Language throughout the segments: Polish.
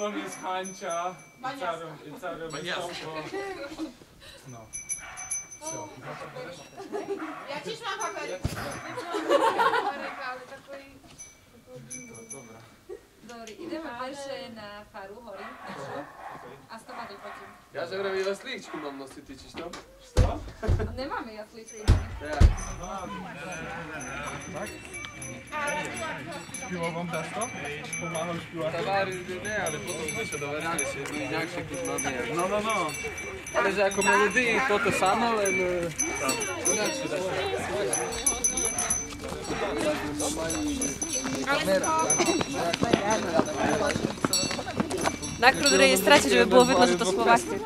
Julą jest Hancia i carem wystąpą. No. Co? Ja dziś mam papier. Dobra. Добре, ideme перше на фару гори, a z tobą потім. Ja żebym i jasliczku mam nositi, czyś tam? Co? Не mamy яслички. Tak. Tak? Śpiło wam dasz to? Pomachał śpiła. Towary nie, ale potem wyszedł, doверяли się, jak się kurwa nie. No. Ale że jako melodii to samo, ale jak się da się. Nakrót rejestracji, żeby było widno, że to Słowacy.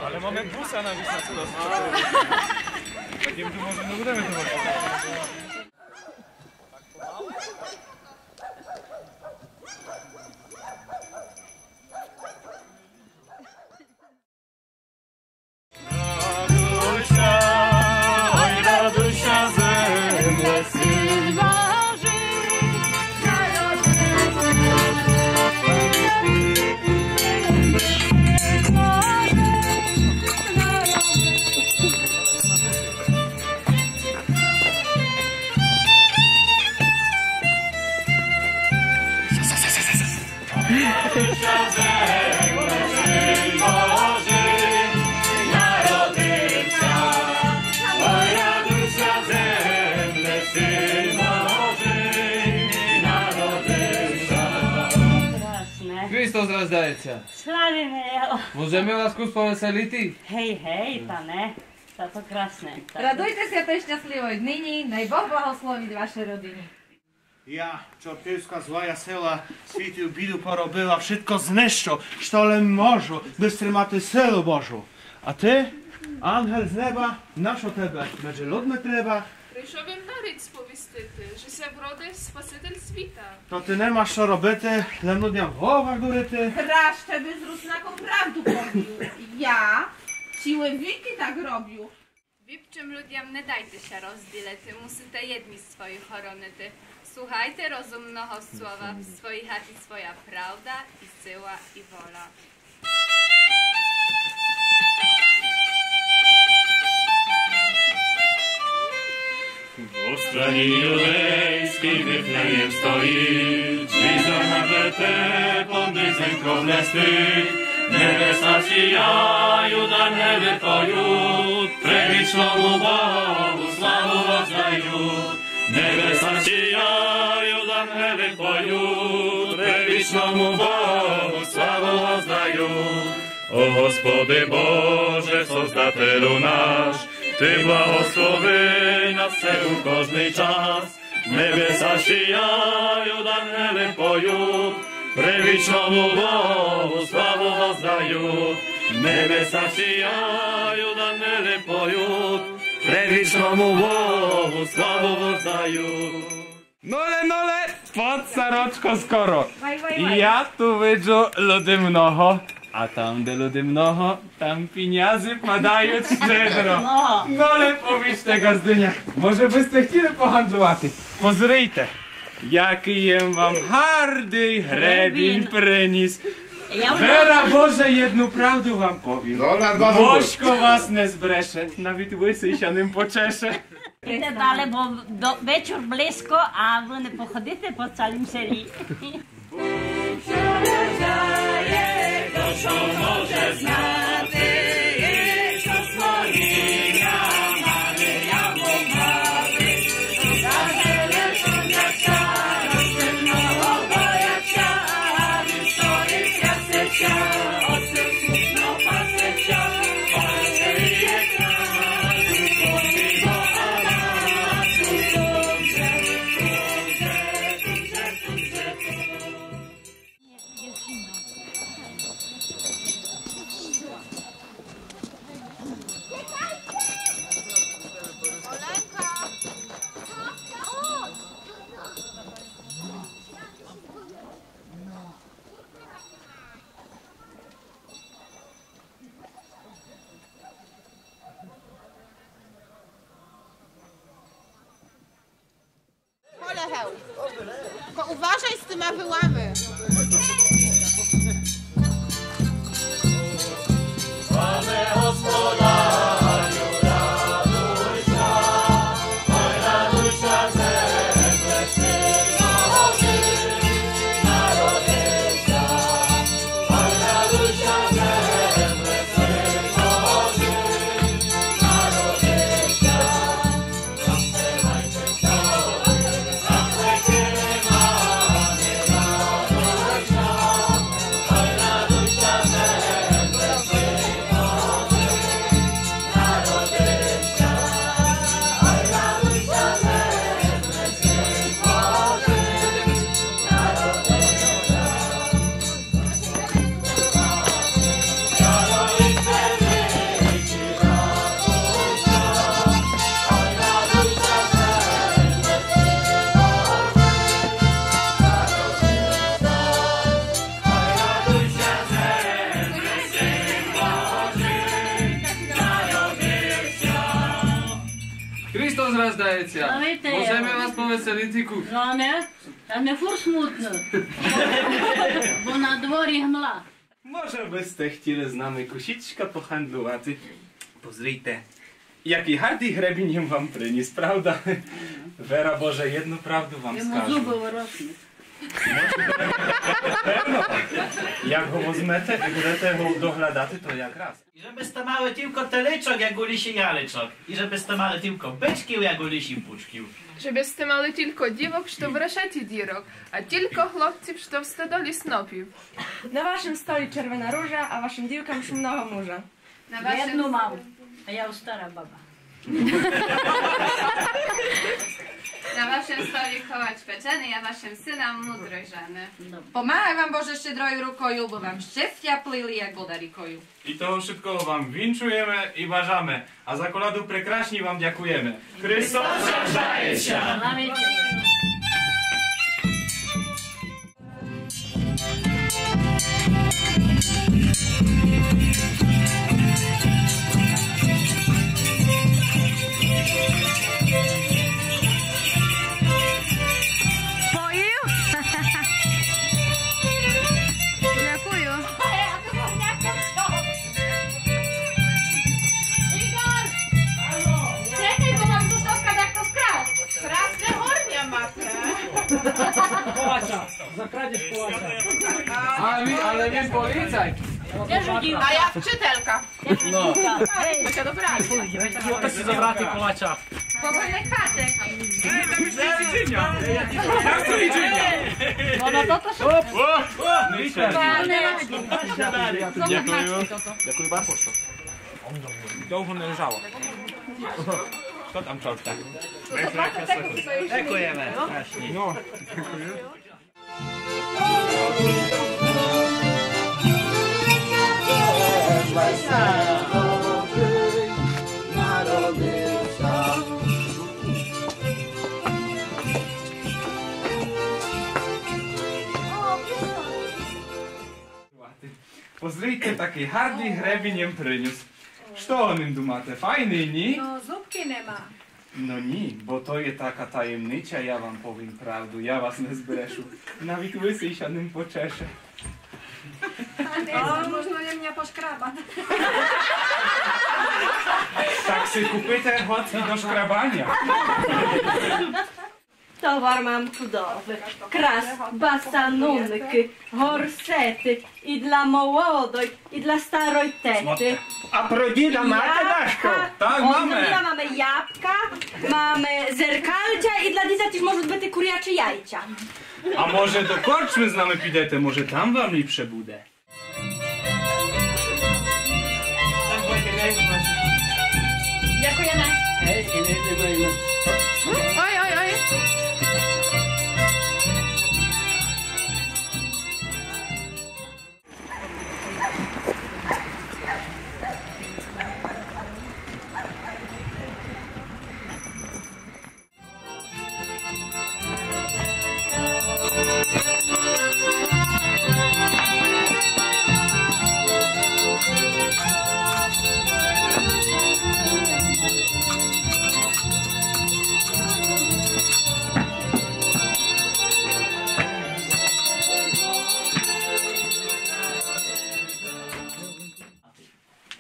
Ale mamy busa na Wisnacu do Tak wiem, że może nie budemy tego. Radusia ze mnie syn Boży, Hristos razdajeća. Slavimo je. Możemy was kus poveseliti? Hej, pa ne. To krasne. Radujte sa tej šťastlivoj dnini, naj Boh blahosloviť vaše rodiny. Ja, Czortyjska złaja sela, świtu bidu porobyła, wszystko zniszczą, sztolem morzu, bystrym maty selu Bożu. A ty, angel z nieba, naszo tebe, będzie ludne treba. Прийшов їм нарід сповістити, що ся вроде Спаситель світа. To ty nie masz co robity, lemno dnia w głowach duryty. Kraszcze by z rusnaką prawdu pobił. Ja siły wiki tak robił. Віпчим людям не дайтеся розділити, мусите єдність свою хоронити. Słuchajте rozumного słowa, w swojej chacie swoja prawda i syła i wola. Po stronie judejskiej Wyflejem stoi, drzwi zamknięte, podbyzem królewsty. Nebesa sijają, ангели поют, предвічному Богу славу воздають. Небеса сіяють, ангели поють, предвічному Богу славу воздають. О Господи Боже, Создателю наш, Ty błogosławi nas u każdy czas. Nebesa sijają, ангели поют, предвічному Богу славу воздають. Небеса сіяють, ангели поють, предвічному Богу славу воздають. Nole, pod saroczko skoro. I ja tu widzę ludy mnoho, a tam gdzie ludy mnoho, tam pieniądze padają szczedro. Nole, powiedz te gazdynia, może byście chcieli pohandlowaty. Pozryjte, jaki jem wam hardy hrebin prenis. Wera Boże, jedną prawdę wam powiem. Bożko was nie zbresze, nawet łysy sianym poczesze. Idete dale, bo večer blisko, a ви не походите по цілім селі. Bóg się daje, to co może znати, i co stworzenia Maryja mu mamy. Ангели соняча, розсипного бояча, історії святця, оце смутно пасеча, Марія краю, Божого Авату, дуже, дуже, дуже, дуже. Polecheł. Tylko uważaj z tymi wyłamy. Христос рождається. Славіте. Можемо вас повеселити ку. Та не фур смутно. Бо на дворі гмла. Może byste chcieli z nami kusiczka pohandlować. Pozrite, jaki hardy hrebień wam przyniósł, prawda? Wera Boże, jedną prawdę wam Йому skażę. зуби виросли. Jak go wezmete i budete go doglądać, to jak raz. I żebyste małe tylko telyczok, jak u lisi jalyczok. I żebyste małe tylko byczkił, jak u lisi puczkił. Żebyście mali tylko dziewok, що в решеті дірок, а тільки хлопців, що в стодолі снопів. Na waszym stole czerwona róża, a waszym dziłkom szumnego murza. Na Jedну waszym, мав, а я стара баба. na waszym stole kołacz pieczeny, ja waszym synom mudrojżany. Помагай вам, Боже, щедрою рукою, бо вам щастя плили, як вода рікою. I to szybko wam winczujemy i ważamy, a za koladu prekraśni wam dziękujemy. Chrystus rozdaje się! Славіте. Poił? Dziękuję. Czekaj, bo mam dużo jak to wkradł. Krasne hornia matę. Kołacza, zakradziesz kołacza. Ale wy policaj. Де ж дівка? A ja wczytelka. No. Ej, To się dobrali. To się zawraty kołacza. Powolny chatek. Jak to liczenia? no to to są Dziękuję. Dziękuję bardzo. Długo nie leżało. Kto tam cząstek? Dziękujemy. Strasznie. No. Pozrite, taki hardy hrebieniem przyniósł. Co o nim думаете? Fajny, nie? No, zupki nie ma. No nie, bo to jest taka tajemnica, ja wam powiem prawdę, ja was nie zbreszu. Nawet łysy się nim poczeszę. O, można mnie poszkrabać. Tak se kupite chłopcy do szkrabania. Towar mam cudowy. Kras, basanunki, gorsety i dla młodoj, i dla staroj tety. A prodzina macie, Daszko? Tak, Od mamy. Dnia mamy jabłka, mamy zerkalcia i dla dziecka też może być kuriacze jajcia. A może do korczmy znamy pidetę, może tam wam nie przebudę. Dziękujemy. Ой, ой, ой.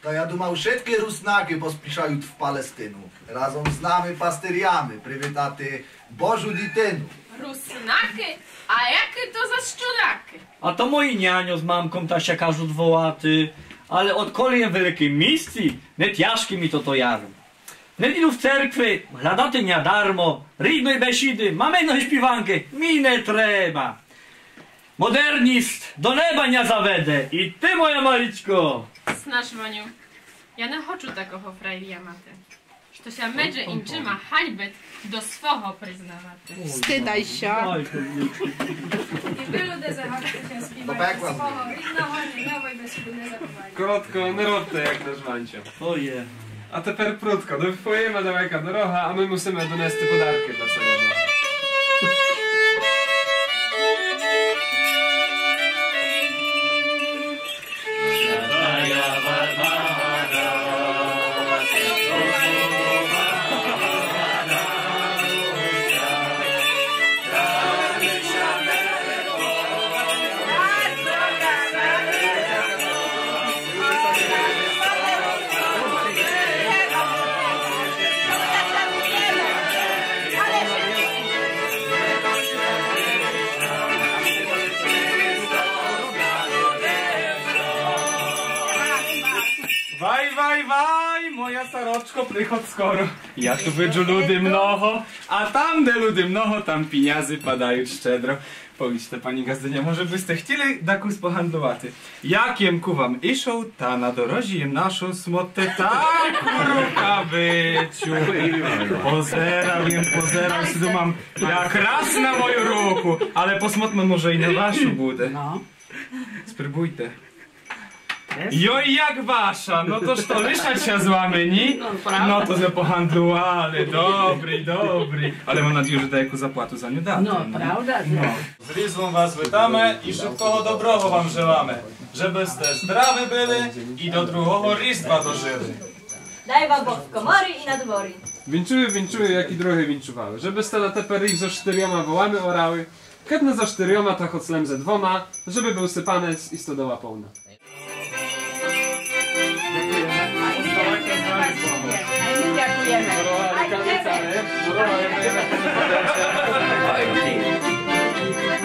To ja думав, všetky rusnáky pospíšaють в Палестину. Разом з нами пастирями привітати Божу дитину. Rusnaki? A jakie to za szczuraki? A to moi nianio z mamką tasia każą dwołaty. Ale odkoli je w wielkiej misji, net jaszki mi to jaru. Net idu w cerkwy, gladaty nie darmo, rydno i besidy, mamy no śpiwankę, mi nie trzeba. Modernist, do neba nie zawedę. I ty, moja Mariczko. Znasz, Maniu, ja nie хочу такого фрайвія мати. Що ся медже інчима хальбет до свого признавати. Wstydaj się. І ви, люди, загадуйте співати свого рідного, рідного і без суду не забувайте. Krótko, nie rób to jak nasz Wancio. Oje. A tepер krótko, do twojej daleka droga, a my musimy donести podarki dla całego. staroczko, przychod skoro. Ja tu wydżu ludy mnoho, a tam de ludy mnoho, tam pieniądze padają szczedro. Powiedzcie, pani gazdynia, może byście chcieli dakus pohandlowaty. Jakiem kuwam iszą, ta na dorożiem naszą smotę, tak rukawyciu. Pozerał, tu mam jak raz na moją ruku, ale posmotno może i na waszą budę. No. Spróbujcie. Joj, jak wasza, no toż to ryszać się złamyni. No to ze pohandlowali, dobry. Ale mam nadzieję, że daję zapłatu za nią dam. No, prawda? No. Z Rizłą was witamy i szybkiego dobrego wam żelamy. Żebyście zdrowi byli i do drugiego Rіздва dożyli. Daj wam Bóg w komory i na dwory. Winczuły, jak i drogie winczuwały. Żebyście na te pery ze 4 wołami orały, kedne za 4 to choclem ze 2, żeby był sypanec i stodoła pełna. Dziękujemy.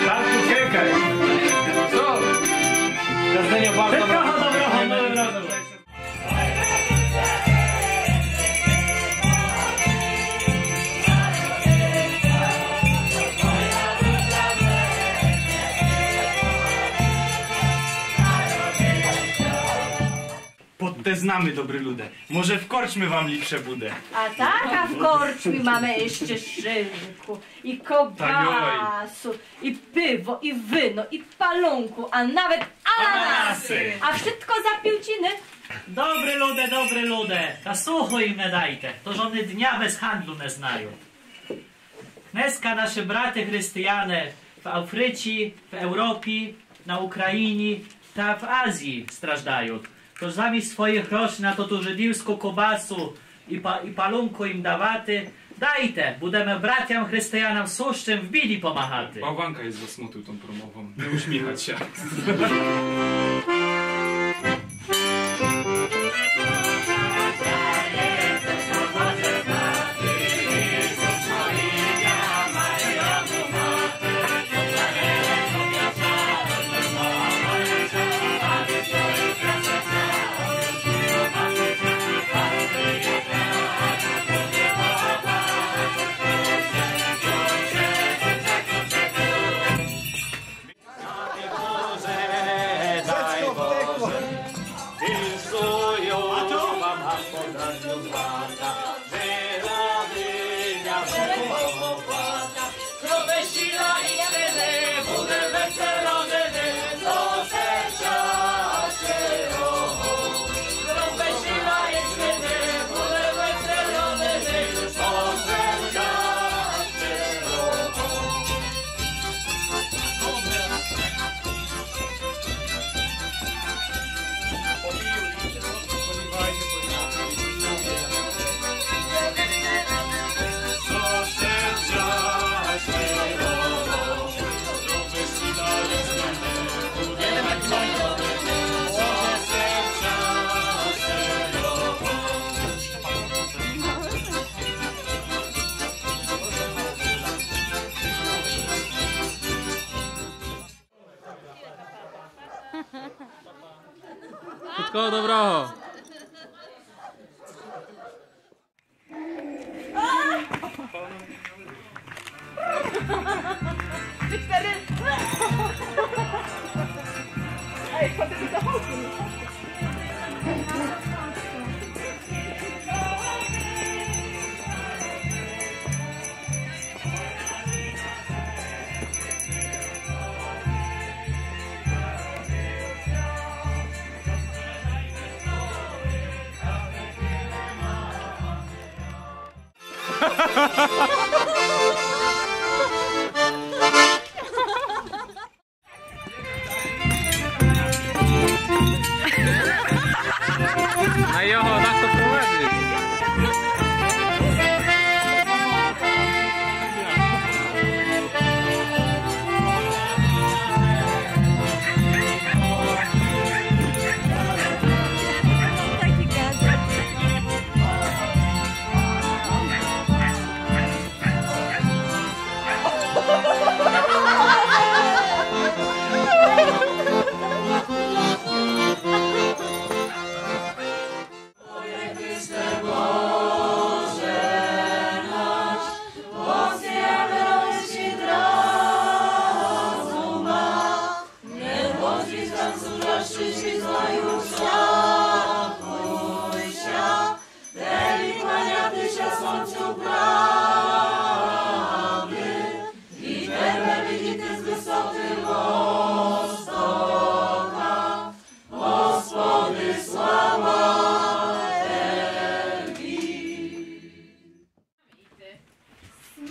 Bardzo czekaj. Co? Gazdenia bardzo pod te znamy, dobry ludzie. Może w korczmy wam lipsze budę. A tak, a w korczmi mamy jeszcze szynku, i kobasu, i piwo, i wino, i palunku, a nawet ananasy. A wszystko za piłciny. Dobry lude, ta sucho im nie dajte, to żony dnia bez handlu nie znają. Dneska nasze braty chrześcijane w Afryce, w Europie, na Ukrainie, ta w Azji strażdają. To zamiast swoich groszy na to tu żydowską kobasu i palunku im dawaty, dajte, budemy bratiam chrześcijanom suszczym w bili pomachaty. Bałwanka jest zasmutył tą promową, nie uśmiechać się. Wszystkiego dobrego. Ej, potem do hołku. A joho, tak to prowadzi.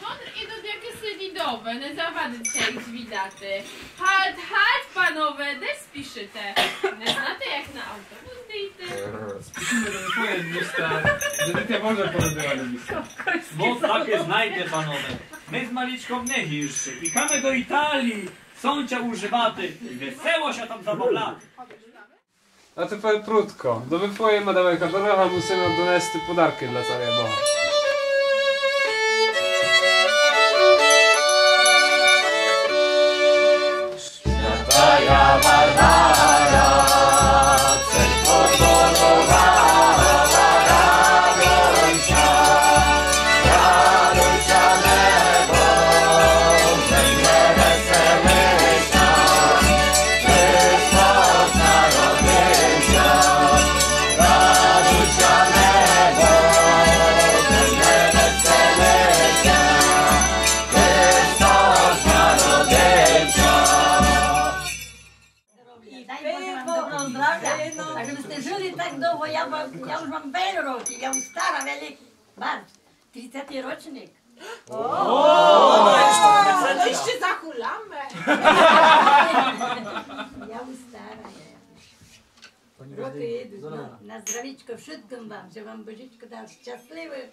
Mądr idą jakie sylidowe, nie zawady dzisiaj zwidaty. Halt, halt, panowe, де спішите? Не знаєте, як на автобус дійти? Spíšme do twoje města, kde ty może porobiła lista. No takie znajdę, panowie. My z Maliczką nie hirszy. Ichamy do Italii. Sącia używaty. I wesoło się tam zabawlaty. A тепер прутко. До твоєї мадавека дорога мусимо донести подарки для царя Бога. Święta Barbara, cerkwo kolorowa, radujcia, radujcia nebo, zemlę weselysza, Chrystus narodzycia, radujcia nebo, zemlę weselysza, Chrystus narodzycia. Доброго здрав'я. А щоб сте жили так довго, я вже вам 5 років, я стара, велика. Бач, 30-й рочник. No jeszcze zachulamy. Я стара. Роки йдуть. На здравічко wszystkim вам, щоб вам Божечко дав щасливий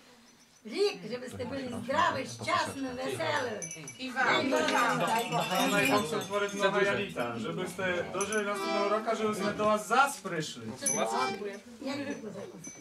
рік, щоб сте були здраві, щасні, веселі. I wam. Ona i chce otworzyć nowe jalita, żebyście dożyli następnego roku, żebyśmy do was zas przyszli. Я люблю закуску.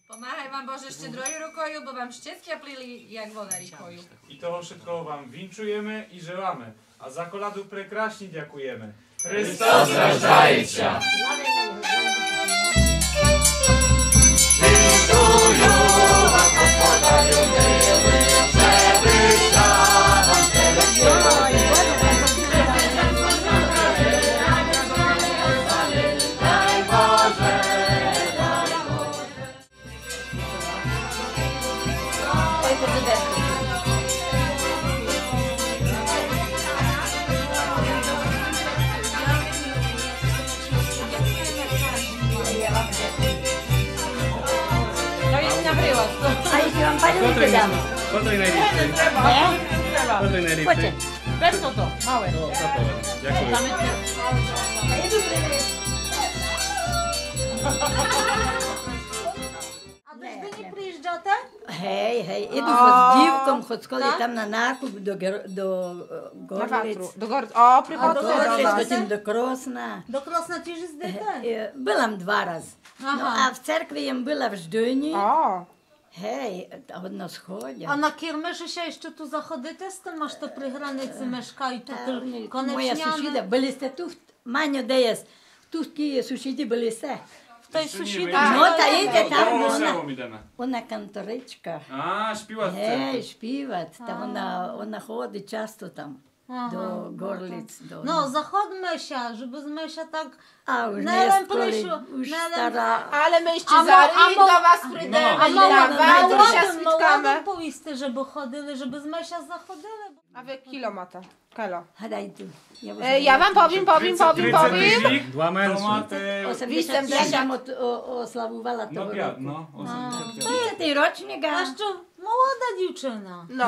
Pomagaj wam Boże szczedroju rukoju, bo wam szczęścia plili jak woda rikoju. I to wszystko wam winczujemy i żelamy, a za koladu prekraśnie dziękujemy. Chrystus rождається! A jeśli wam panią dam? Co to najlepsze? Co to najlepsze? Chodźcie, bez to, małe. Dziękuję. A jedu A wy nie przyjeżdżacie? Hej, idu z dziwką, choć koли tam na nakup do Gorlic. O, przychodzę do do Gorlic, nas. potem do Krosna. До Красна ті ж здете? Byłam 2 razy. No, a w cerkwi jem była w Żdyni. O. Hej, a na schodzie. А на Кірмеші ще що тут заходите з тим, що при границі мешкають, то Moja sąsiada, byliście tu, Maniu, gdzie jest? Tu w Kijowie sąsiedzi byliście. W tej sąsiada. No, ta idzie tam, idemy. ona kantoryczka. A, śpiła w Hej, śpiewać, tam ona chodzi często tam. До Горлиц. Ну, заходимо ще, щоб ми ще так А, вже не не прийшли. уж стара. Ale my jeszcze za rік do was przyjdziemy. А Bardzo się spotkamy. молодим повісти, щоб ходили, щоб ми ще заходили. A wy kilo ma to? Kilo. Гадай tu. Ja wam powiem. 2 tomaty. Особисто я там ославувала того No, року. no. To jest tej rocznik, А що, молода дівчина. No.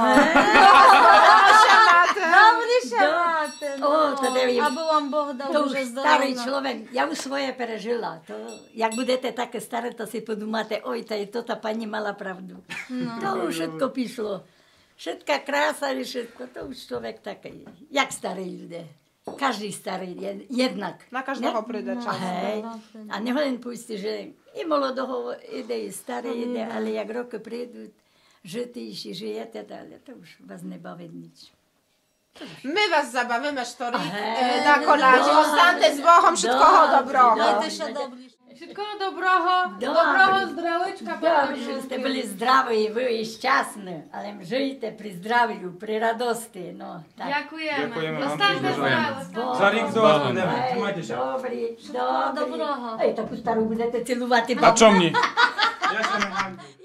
Proszę matę. Dobry się maty. O, to daj- Aby wam Bóg dał To już duże stary zdrowie. człowiek, ja już swoje przeżyła. To jak będziecie takie stare, to sobie podumacie, oj, to ta pani mała prawdę. To już wszystko piszło. Wszystka krasa i wszystko, to już człowiek taki, jak stary ludzie. Każdy stary jednak. Na każdego przyjdzie czas. Hej, a nie chodź pójść, że i młodogo idę, i stary idę, ale jak roky przyjdą, żyty i się żyjecie, ale to już was nie bawi nic. My was zabawimy sztorik na koladzie. Ostanę z Bohom, wszystkiego dobrego. Wszystkiego dobrego zdroweczka. Dobrze, żebyście byli zdrowi i byli szczęśliwi, ale żyjcie przy zdrowiu, przy radości, no tak. Dziękujemy. Ostanę zdrowe. Zarik do was, trzymajcie się. Dobry. Ej, taką starą będziecie celować. A co mnie? Ja się